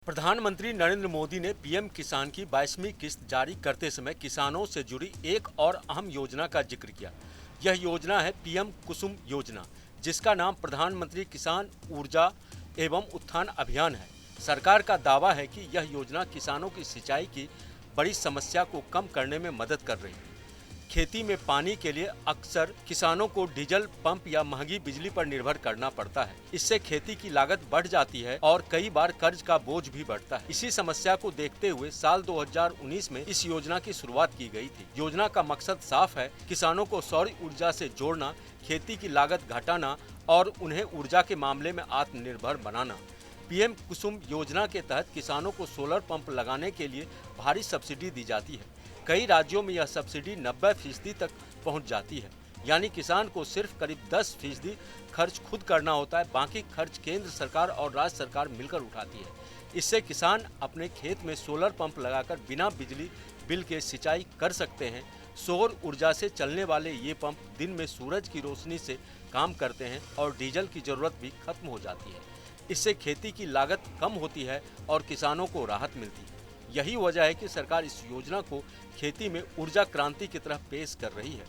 प्रधानमंत्री नरेंद्र मोदी ने पीएम किसान की 22वीं किस्त जारी करते समय किसानों से जुड़ी एक और अहम योजना का जिक्र किया। यह योजना है पीएम कुसुम योजना, जिसका नाम प्रधानमंत्री किसान ऊर्जा एवं उत्थान अभियान है। सरकार का दावा है कि यह योजना किसानों की सिंचाई की बड़ी समस्या को कम करने में मदद कर रही है। खेती में पानी के लिए अक्सर किसानों को डीजल पंप या महंगी बिजली पर निर्भर करना पड़ता है। इससे खेती की लागत बढ़ जाती है और कई बार कर्ज का बोझ भी बढ़ता है। इसी समस्या को देखते हुए साल 2019 में इस योजना की शुरुआत की गई थी। योजना का मकसद साफ है, किसानों को सौर ऊर्जा से जोड़ना, खेती की लागत घटाना और उन्हें ऊर्जा के मामले में आत्मनिर्भर बनाना। पीएम कुसुम योजना के तहत किसानों को सोलर पंप लगाने के लिए भारी सब्सिडी दी जाती है। कई राज्यों में यह सब्सिडी 90% तक पहुंच जाती है, यानी किसान को सिर्फ करीब 10% खर्च खुद करना होता है। बाकी खर्च केंद्र सरकार और राज्य सरकार मिलकर उठाती है। इससे किसान अपने खेत में सोलर पंप लगाकर बिना बिजली बिल के सिंचाई कर सकते हैं। सौर ऊर्जा से चलने वाले ये पंप दिन में सूरज की रोशनी से काम करते हैं और डीजल की जरूरत भी खत्म हो जाती है। इससे खेती की लागत कम होती है और किसानों को राहत मिलती है। यही वजह है कि सरकार इस योजना को खेती में ऊर्जा क्रांति की तरह पेश कर रही है।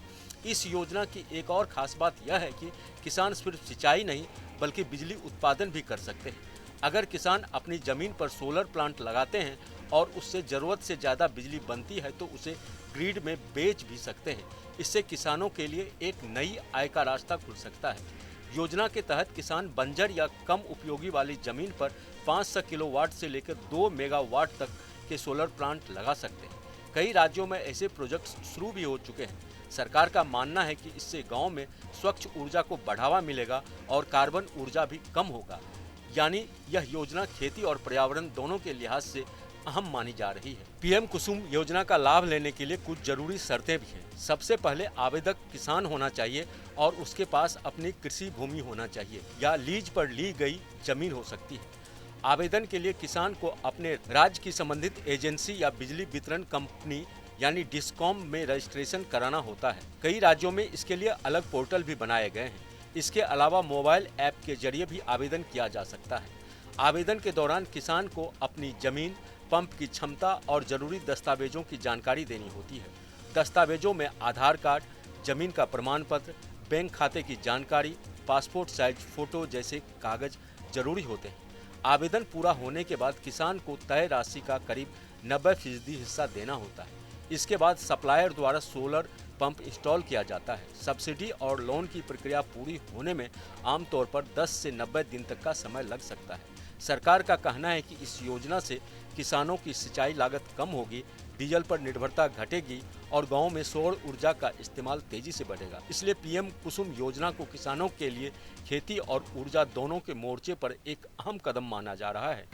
इस योजना की एक और खास बात यह है कि किसान सिर्फ सिंचाई नहीं बल्कि बिजली उत्पादन भी कर सकते हैं। अगर किसान अपनी जमीन पर सोलर प्लांट लगाते हैं और उससे ज़रूरत से ज़्यादा बिजली बनती है तो उसे ग्रिड में बेच भी सकते हैं। इससे किसानों के लिए एक नई आय का रास्ता खुल सकता है। योजना के तहत किसान बंजर या कम उपयोगी वाली जमीन पर 500 किलोवाट से लेकर 2 मेगावाट तक के सोलर प्लांट लगा सकते हैं। कई राज्यों में ऐसे प्रोजेक्ट्स शुरू भी हो चुके हैं। सरकार का मानना है कि इससे गांव में स्वच्छ ऊर्जा को बढ़ावा मिलेगा और कार्बन ऊर्जा भी कम होगा। यानी यह योजना खेती और पर्यावरण दोनों के लिहाज से अहम मानी जा रही है। पीएम कुसुम योजना का लाभ लेने के लिए कुछ जरूरी शर्तें भी हैं। सबसे पहले आवेदक किसान होना चाहिए और उसके पास अपनी कृषि भूमि होना चाहिए या लीज पर ली गई जमीन हो सकती है। आवेदन के लिए किसान को अपने राज्य की संबंधित एजेंसी या बिजली वितरण कंपनी यानी डिस्कॉम में रजिस्ट्रेशन कराना होता है। कई राज्यों में इसके लिए अलग पोर्टल भी बनाए गए हैं। इसके अलावा मोबाइल ऐप के जरिए भी आवेदन किया जा सकता है। आवेदन के दौरान किसान को अपनी जमीन, पंप की क्षमता और जरूरी दस्तावेजों की जानकारी देनी होती है। दस्तावेजों में आधार कार्ड, जमीन का प्रमाण पत्र, बैंक खाते की जानकारी, पासपोर्ट साइज फोटो जैसे कागज जरूरी होते हैं। आवेदन पूरा होने के बाद किसान को तय राशि का करीब 90% हिस्सा देना होता है। इसके बाद सप्लायर द्वारा सोलर पंप इंस्टॉल किया जाता है। सब्सिडी और लोन की प्रक्रिया पूरी होने में आमतौर पर 10 से 90 दिन तक का समय लग सकता है। सरकार का कहना है कि इस योजना से किसानों की सिंचाई लागत कम होगी, डीजल पर निर्भरता घटेगी और गांव में सौर ऊर्जा का इस्तेमाल तेजी से बढ़ेगा। इसलिए पीएम कुसुम योजना को किसानों के लिए खेती और ऊर्जा दोनों के मोर्चे पर एक अहम कदम माना जा रहा है।